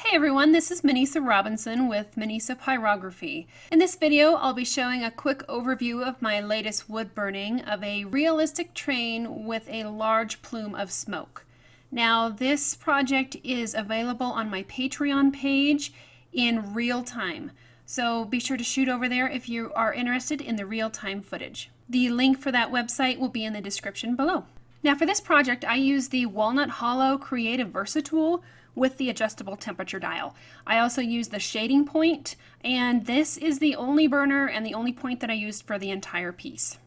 Hey everyone, this is Minisa Robinson with Minisa Pyrography. In this video, I'll be showing a quick overview of my latest wood burning of a realistic train with a large plume of smoke. Now, this project is available on my Patreon page in real time, so be sure to shoot over there if you are interested in the real-time footage. The link for that website will be in the description below. Now for this project, I use the Walnut Hollow Creative Versa-Tool with the adjustable temperature dial. I also use the shading point, and this is the only burner and the only point that I used for the entire piece.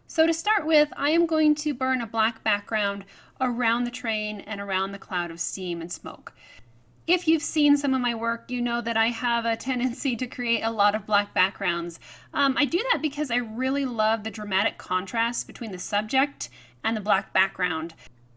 So to start with, I am going to burn a black background around the train and around the cloud of steam and smoke. If you've seen some of my work, you know that I have a tendency to create a lot of black backgrounds. I do that because I really love the dramatic contrast between the subject and the black background.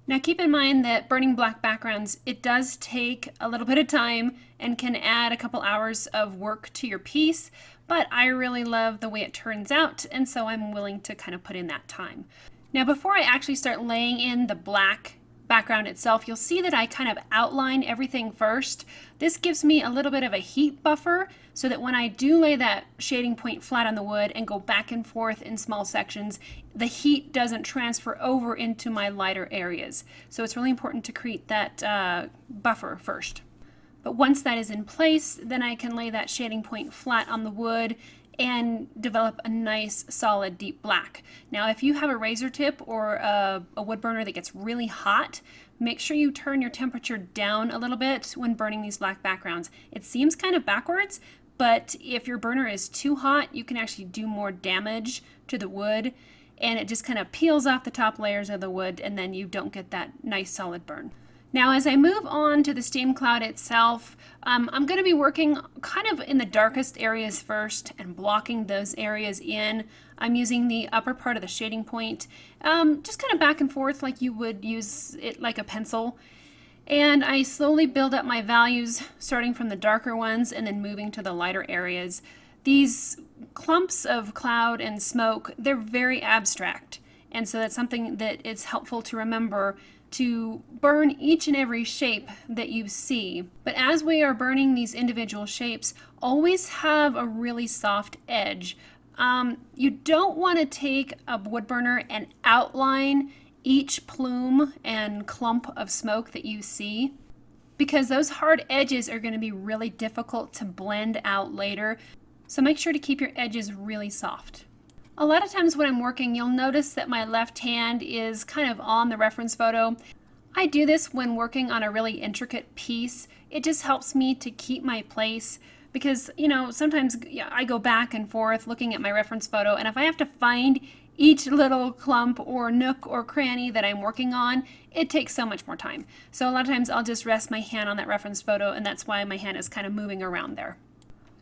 Now keep in mind that burning black backgrounds, it does take a little bit of time and can add a couple hours of work to your piece, but I really love the way it turns out, and so I'm willing to kind of put in that time. Now before I actually start laying in the black background itself, you'll see that I kind of outline everything first. This gives me a little bit of a heat buffer so that when I do lay that shading point flat on the wood and go back and forth in small sections, the heat doesn't transfer over into my lighter areas. So it's really important to create that buffer first. But once that is in place, then I can lay that shading point flat on the wood and develop a nice solid deep black. Now if you have a razor tip or a wood burner that gets really hot, make sure you turn your temperature down a little bit when burning these black backgrounds. It seems kind of backwards, but if your burner is too hot, you can actually do more damage to the wood, and it just kind of peels off the top layers of the wood, and then you don't get that nice solid burn. Now as I move on to the steam cloud itself, I'm going to be working kind of in the darkest areas first and blocking those areas in. I'm using the upper part of the shading point, just kind of back and forth like you would use it like a pencil. And I slowly build up my values, starting from the darker ones and then moving to the lighter areas. These clumps of cloud and smoke, they're very abstract. And so that's something that is helpful to remember, to burn each and every shape that you see. But as we are burning these individual shapes, always have a really soft edge. You don't want to take a wood burner and outline each plume and clump of smoke that you see, because those hard edges are going to be really difficult to blend out later. So make sure to keep your edges really soft. A lot of times when I'm working, you'll notice that my left hand is kind of on the reference photo. I do this when working on a really intricate piece. It just helps me to keep my place because, you know, sometimes I go back and forth looking at my reference photo, and if I have to find each little clump or nook or cranny that I'm working on, it takes so much more time. So a lot of times I'll just rest my hand on that reference photo, and that's why my hand is kind of moving around there.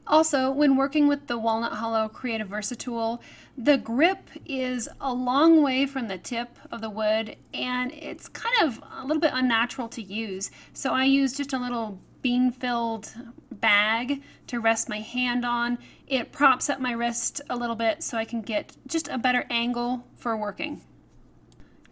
Also, when working with the Walnut Hollow Creative Versa-Tool, the grip is a long way from the tip of the wood, and it's kind of a little bit unnatural to use. So I use just a little bean-filled bag to rest my hand on. It props up my wrist a little bit so I can get just a better angle for working.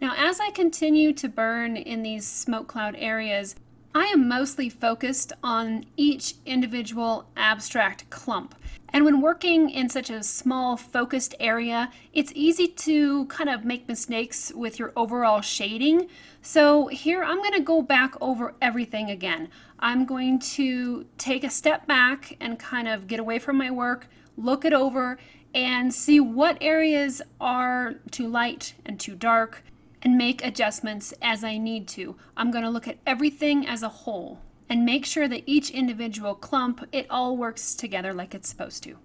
Now, as I continue to burn in these smoke cloud areas, I am mostly focused on each individual abstract clump. And when working in such a small focused area, it's easy to kind of make mistakes with your overall shading. So here I'm going to go back over everything again. I'm going to take a step back and kind of get away from my work, look it over, and see what areas are too light and too dark, and make adjustments as I need to. I'm going to look at everything as a whole and make sure that each individual clump, it all works together like it's supposed to.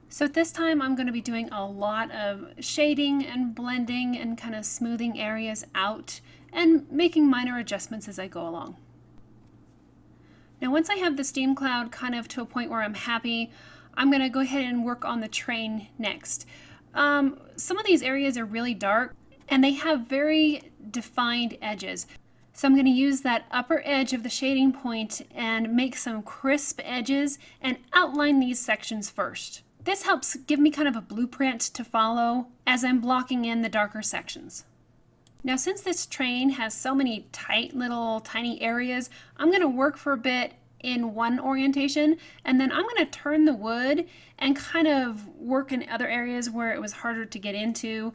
So at this time, I'm going to be doing a lot of shading and blending and kind of smoothing areas out and making minor adjustments as I go along. Now once I have the steam cloud kind of to a point where I'm happy, I'm going to go ahead and work on the train next. Some of these areas are really dark, and they have very defined edges. So I'm going to use that upper edge of the shading point and make some crisp edges and outline these sections first. This helps give me kind of a blueprint to follow as I'm blocking in the darker sections. Now since this train has so many tight little tiny areas, I'm going to work for a bit in one orientation, and then I'm going to turn the wood and kind of work in other areas where it was harder to get into.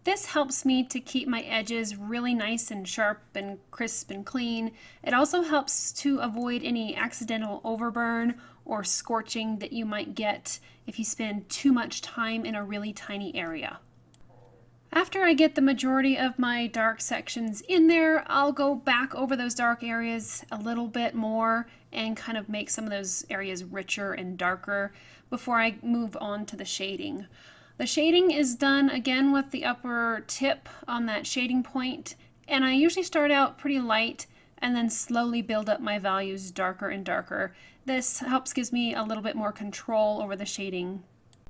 This helps me to keep my edges really nice and sharp and crisp and clean. It also helps to avoid any accidental overburn or scorching that you might get if you spend too much time in a really tiny area. After I get the majority of my dark sections in there, I'll go back over those dark areas a little bit more and kind of make some of those areas richer and darker before I move on to the shading. The shading is done again with the upper tip on that shading point, and I usually start out pretty light and then slowly build up my values darker and darker. This helps gives me a little bit more control over the shading.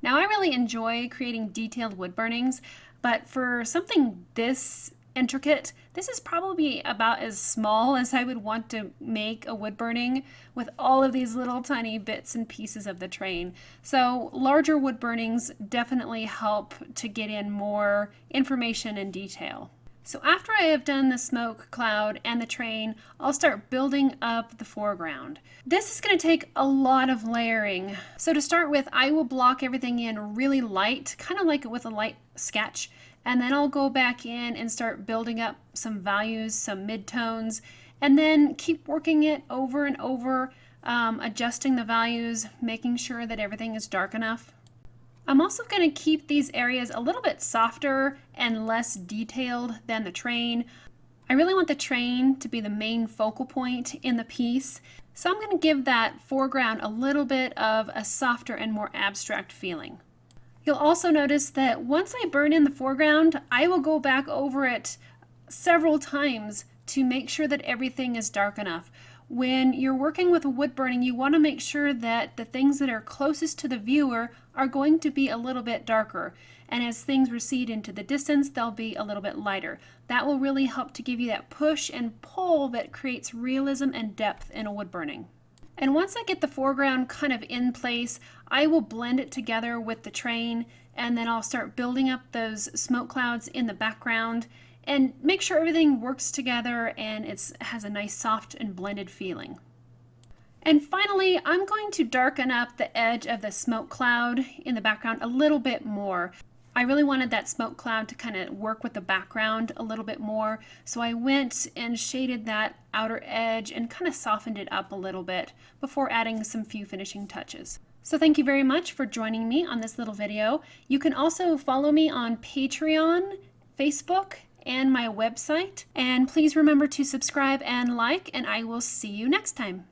Now I really enjoy creating detailed wood burnings, but for something this intricate, this is probably about as small as I would want to make a wood burning with all of these little tiny bits and pieces of the train. So larger wood burnings definitely help to get in more information and detail. So after I have done the smoke cloud and the train, I'll start building up the foreground. This is going to take a lot of layering. So to start with, I will block everything in really light, kind of like with a light sketch, and then I'll go back in and start building up some values, some midtones, and then keep working it over and over, adjusting the values, making sure that everything is dark enough. I'm also going to keep these areas a little bit softer and less detailed than the train. I really want the train to be the main focal point in the piece, so I'm going to give that foreground a little bit of a softer and more abstract feeling. You'll also notice that once I burn in the foreground, I will go back over it several times to make sure that everything is dark enough. When you're working with a wood burning, you want to make sure that the things that are closest to the viewer are going to be a little bit darker. And as things recede into the distance, they'll be a little bit lighter. That will really help to give you that push and pull that creates realism and depth in a wood burning. And once I get the foreground kind of in place, I will blend it together with the train, and then I'll start building up those smoke clouds in the background and make sure everything works together and it has a nice soft and blended feeling. And finally, I'm going to darken up the edge of the smoke cloud in the background a little bit more. I really wanted that smoke cloud to kind of work with the background a little bit more, so I went and shaded that outer edge and kind of softened it up a little bit before adding some few finishing touches. So thank you very much for joining me on this little video. You can also follow me on Patreon, Facebook, and my website. And please remember to subscribe and like, and I will see you next time.